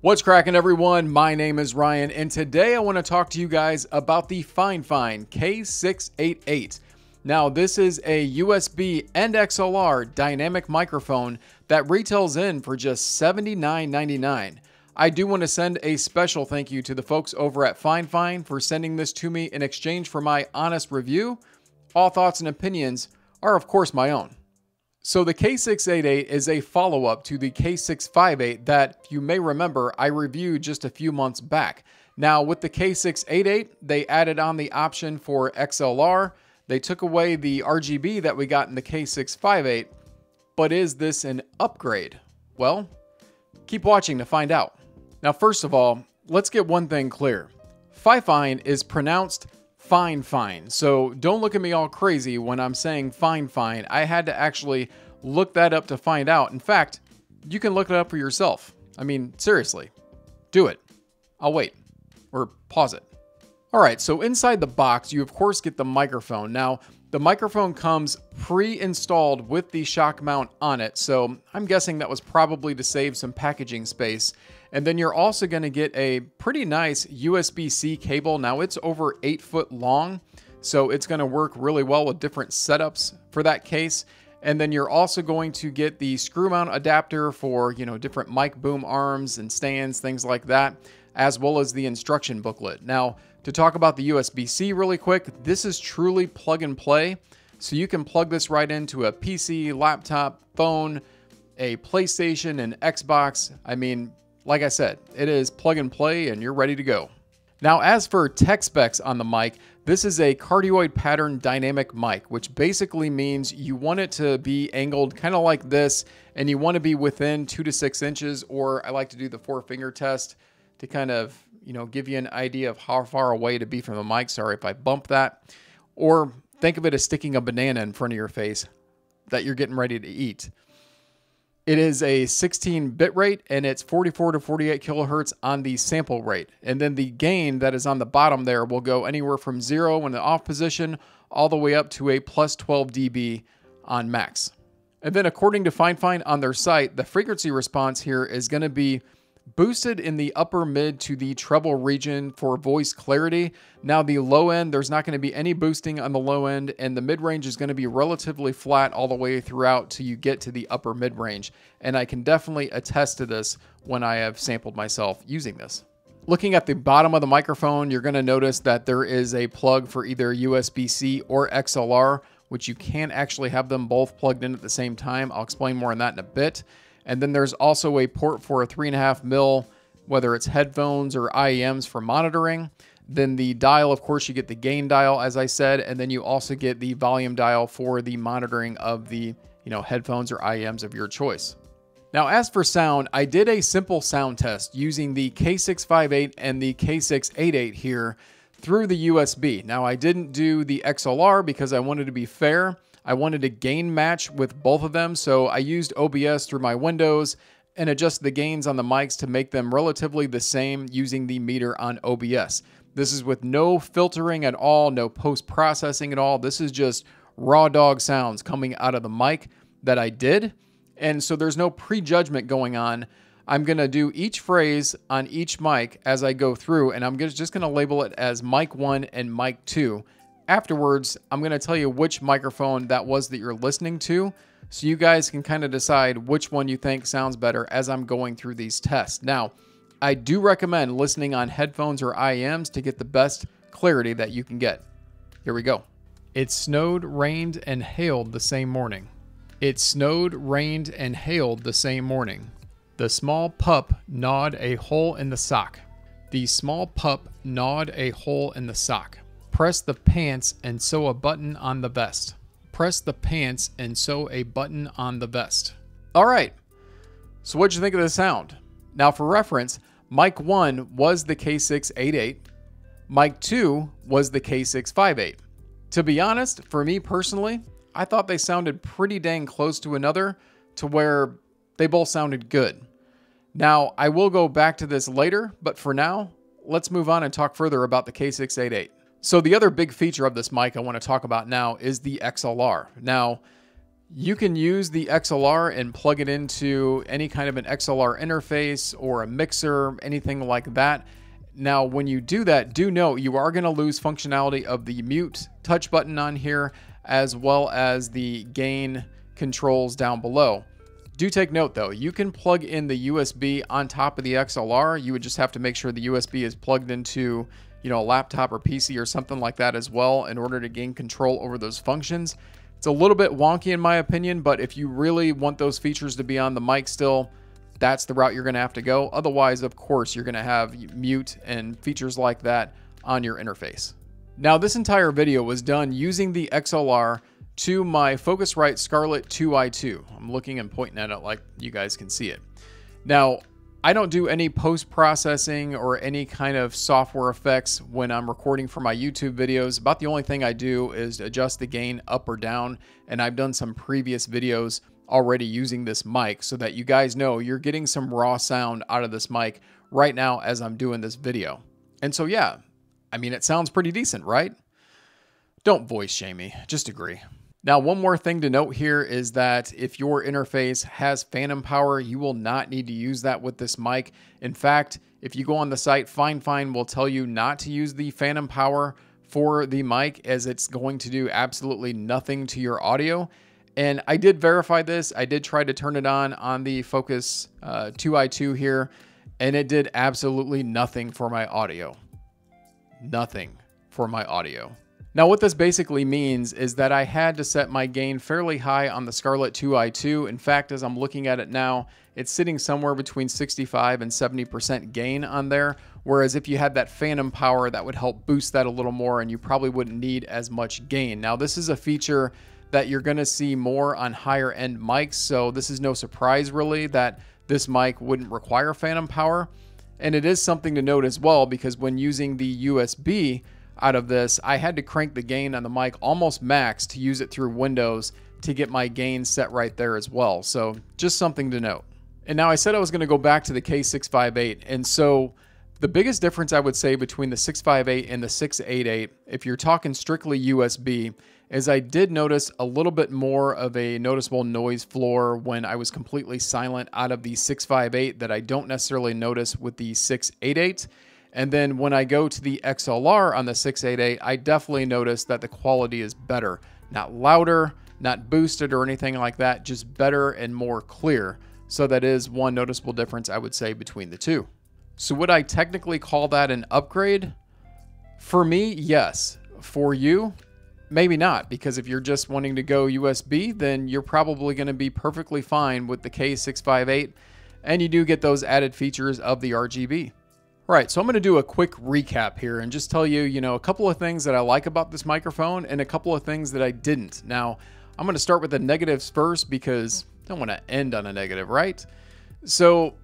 What's cracking, everyone? My name is Ryan, and today I want to talk to you guys about the Fifine K688. Now, this is a USB and XLR dynamic microphone that retails in for just $79.99. I do want to send a special thank you to the folks over at Fifine for sending this to me in exchange for my honest review. All thoughts and opinions are, of course, my own. So the K688 is a follow-up to the K658 that, you may remember, I reviewed just a few months back. Now, with the K688, they added on the option for XLR. They took away the RGB that we got in the K658. But is this an upgrade? Well, keep watching to find out. Now, first of all, let's get one thing clear. Fifine is pronounced Fine. So don't look at me all crazy when I'm saying Fine. I had to actually look that up to find out. In fact, you can look it up for yourself. I mean, seriously, do it. I'll wait or pause it. All right, so inside the box, you of course get the microphone. Now, the microphone comes pre-installed with the shock mount on it. So I'm guessing that was probably to save some packaging space. And then you're also going to get a pretty nice USB-C cable. Now it's over 8 foot long, so it's going to work really well with different setups for that case. And then you're also going to get the screw mount adapter for, different mic boom arms and stands, things like that, as well as the instruction booklet. Now, to talk about the USB-C really quick, this is truly plug and play. So you can plug this right into a PC, laptop, phone, a PlayStation, an Xbox. I mean, like I said, it is plug and play and you're ready to go. Now, as for tech specs on the mic, this is a cardioid pattern dynamic mic, which basically means you want it to be angled kind of like this, and you want to be within 2 to 6 inches, or I like to do the 4-finger test to kind of, give you an idea of how far away to be from the mic. Sorry if I bump that. Or think of it as sticking a banana in front of your face that you're getting ready to eat. It is a 16 bit rate, and it's 44 to 48 kilohertz on the sample rate. And then the gain that is on the bottom there will go anywhere from 0 in the off position all the way up to a plus 12 dB on max. And then according to Fifine on their site, the frequency response here is going to be boosted in the upper mid to the treble region for voice clarity. Now the low end, there's not going to be any boosting on the low end, and the mid range is going to be relatively flat all the way throughout till you get to the upper mid range. And I can definitely attest to this when I have sampled myself using this. Looking at the bottom of the microphone, you're going to notice that there is a plug for either USB-C or XLR, which you can actually have them both plugged in at the same time. I'll explain more on that in a bit. And then there's also a port for a 3.5 mil, whether it's headphones or IEMs for monitoring. Then the dial, of course, you get the gain dial, as I said, and then you also get the volume dial for the monitoring of the, headphones or IEMs of your choice. Now, as for sound, I did a simple sound test using the K658 and the K688 here through the USB. Now, I didn't do the XLR because I wanted to be fair. I wanted to gain match with both of them, so I used OBS through my windows and adjusted the gains on the mics to make them relatively the same using the meter on OBS. This is with no filtering at all, no post-processing at all. This is just raw dog sounds coming out of the mic that I did, and so there's no prejudgment going on. I'm going to do each phrase on each mic as I go through, and I'm just going to label it as mic 1 and mic 2. Afterwards, I'm going to tell you which microphone that was that you're listening to, so you guys can kind of decide which one you think sounds better as I'm going through these tests. Now, I do recommend listening on headphones or IEMs to get the best clarity that you can get. Here we go. It snowed, rained, and hailed the same morning. It snowed, rained, and hailed the same morning. The small pup gnawed a hole in the sock. The small pup gnawed a hole in the sock. Press the pants and sew a button on the vest. Press the pants and sew a button on the vest. All right, so what'd you think of the sound? Now for reference, mic 1 was the K688. Mic 2 was the K658. To be honest, for me personally, I thought they sounded pretty dang close to another to where they both sounded good. Now, I will go back to this later, but for now, let's move on and talk further about the K688. So the other big feature of this mic I want to talk about now is the XLR. Now, You can use the XLR and plug it into any kind of an XLR interface or a mixer, anything like that. Now, when you do that, do note you are going to lose functionality of the mute touch button on here, as well as the gain controls down below. Do take note though, you can plug in the USB on top of the XLR. You would just have to make sure the USB is plugged into, a laptop or PC or something like that as well in order to gain control over those functions. It's a little bit wonky in my opinion, but if you really want those features to be on the mic still, that's the route you're going to have to go. Otherwise, of course, you're going to have mute and features like that on your interface. Now, this entire video was done using the XLR to my Focusrite Scarlett 2i2. I'm looking and pointing at it like you guys can see it. Now, I don't do any post-processing or any kind of software effects when I'm recording for my YouTube videos. About the only thing I do is adjust the gain up or down, and I've done some previous videos already using this mic so that you guys know you're getting some raw sound out of this mic right now as I'm doing this video. And so yeah, I mean, it sounds pretty decent, right? Don't voice shame me, just agree. Now, one more thing to note here is that if your interface has phantom power, you will not need to use that with this mic. In fact, if you go on the site, Fifine will tell you not to use the phantom power for the mic, as it's going to do absolutely nothing to your audio. And I did verify this. I did try to turn it on the Focus 2i2 here, and it did absolutely nothing for my audio. Nothing for my audio. Now, what this basically means is that I had to set my gain fairly high on the Scarlett 2i2. In fact, as I'm looking at it now, it's sitting somewhere between 65 and 70% gain on there. Whereas if you had that phantom power, that would help boost that a little more, and you probably wouldn't need as much gain. Now, this is a feature that you're going to see more on higher end mics, so this is no surprise really that this mic wouldn't require phantom power. And it is something to note as well, because when using the USB out of this, I had to crank the gain on the mic almost max to use it through Windows to get my gain set right there as well. So just something to note. And now I said I was going to go back to the K658, and so the biggest difference I would say between the 658 and the 688, if you're talking strictly USB, is I did notice a little bit more of a noticeable noise floor when I was completely silent out of the 658 that I don't necessarily notice with the 688. And then when I go to the XLR on the 688, I definitely notice that the quality is better. Not louder, not boosted or anything like that, just better and more clear. So that is one noticeable difference I would say between the two. So would I technically call that an upgrade? For me, yes. For you, maybe not, because if you're just wanting to go USB, then you're probably going to be perfectly fine with the K658, and you do get those added features of the RGB. All right, so I'm going to do a quick recap here and just tell you, a couple of things that I like about this microphone and a couple of things that I didn't. Now, I'm going to start with the negatives first because I don't want to end on a negative, right? So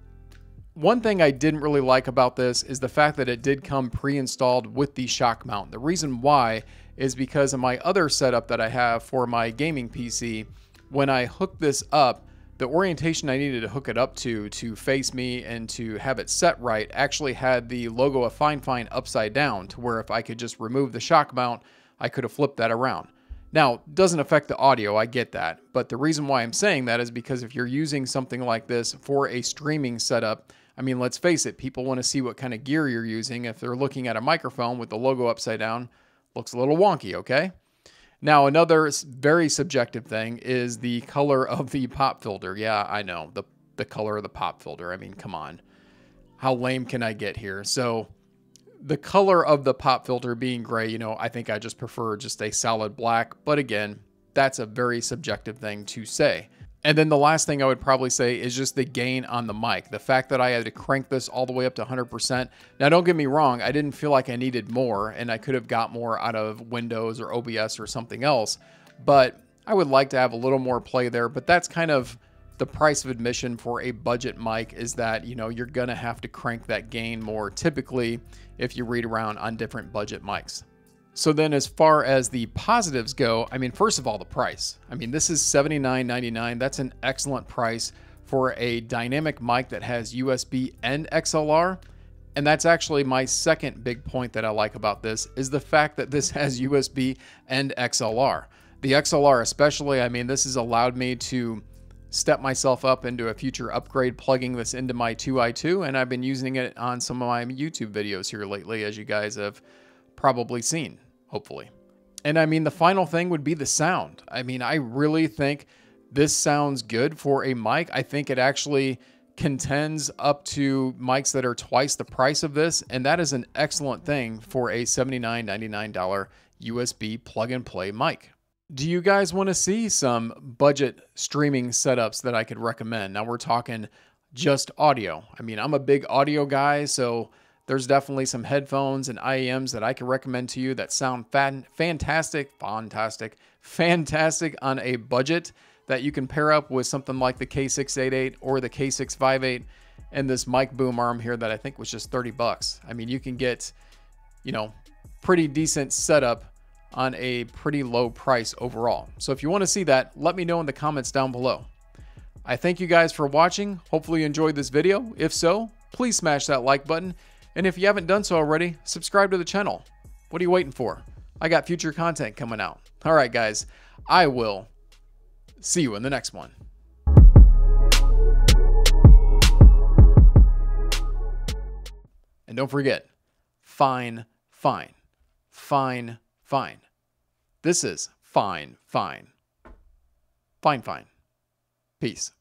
one thing I didn't really like about this is the fact that it did come pre-installed with the shock mount. The reason why is because of my other setup that I have for my gaming PC. When I hooked this up, the orientation I needed to hook it up to face me and to have it set right actually had the logo of Fifine upside down, to where if I could just remove the shock mount, I could have flipped that around. Now, it doesn't affect the audio, I get that, but the reason why I'm saying that is because if you're using something like this for a streaming setup, I mean, let's face it, people want to see what kind of gear you're using. If they're looking at a microphone with the logo upside down, looks a little wonky, okay? Now, another very subjective thing is the color of the pop filter. Yeah, I know, the color of the pop filter. I mean, come on. How lame can I get here? So the color of the pop filter being gray, I think I just prefer just a solid black. But again, that's a very subjective thing to say. And then the last thing I would probably say is just the gain on the mic. The fact that I had to crank this all the way up to 100%. Now, don't get me wrong, I didn't feel like I needed more, and I could have got more out of Windows or OBS or something else. But I would like to have a little more play there. But that's kind of the price of admission for a budget mic, is that, you're going to have to crank that gain more typically if you read around on different budget mics. So then as far as the positives go, I mean, first of all, the price. I mean, this is $79.99. That's an excellent price for a dynamic mic that has USB and XLR. And that's actually my second big point that I like about this, is the fact that this has USB and XLR. The XLR especially, I mean, this has allowed me to step myself up into a future upgrade, plugging this into my 2i2, and I've been using it on some of my YouTube videos here lately, as you guys have probably seen, hopefully. And I mean, the final thing would be the sound. I mean, I really think this sounds good for a mic. I think it actually contends up to mics that are twice the price of this, and that is an excellent thing for a $79.99 USB plug-and-play mic. Do you guys want to see some budget streaming setups that I could recommend? Now we're talking just audio. I mean, I'm a big audio guy, so there's definitely some headphones and IEMs that I can recommend to you that sound fantastic on a budget that you can pair up with something like the K688 or the K658 and this mic boom arm here that I think was just 30 bucks. I mean, you can get, you know, pretty decent setup on a pretty low price overall. So if you want to see that, let me know in the comments down below. I thank you guys for watching. Hopefully you enjoyed this video. If so, please smash that like button. And if you haven't done so already, subscribe to the channel. What are you waiting for? I got future content coming out. All right, guys, I will see you in the next one. And don't forget, fine, fine, fine, fine. This is fine, fine, fine, fine. Peace.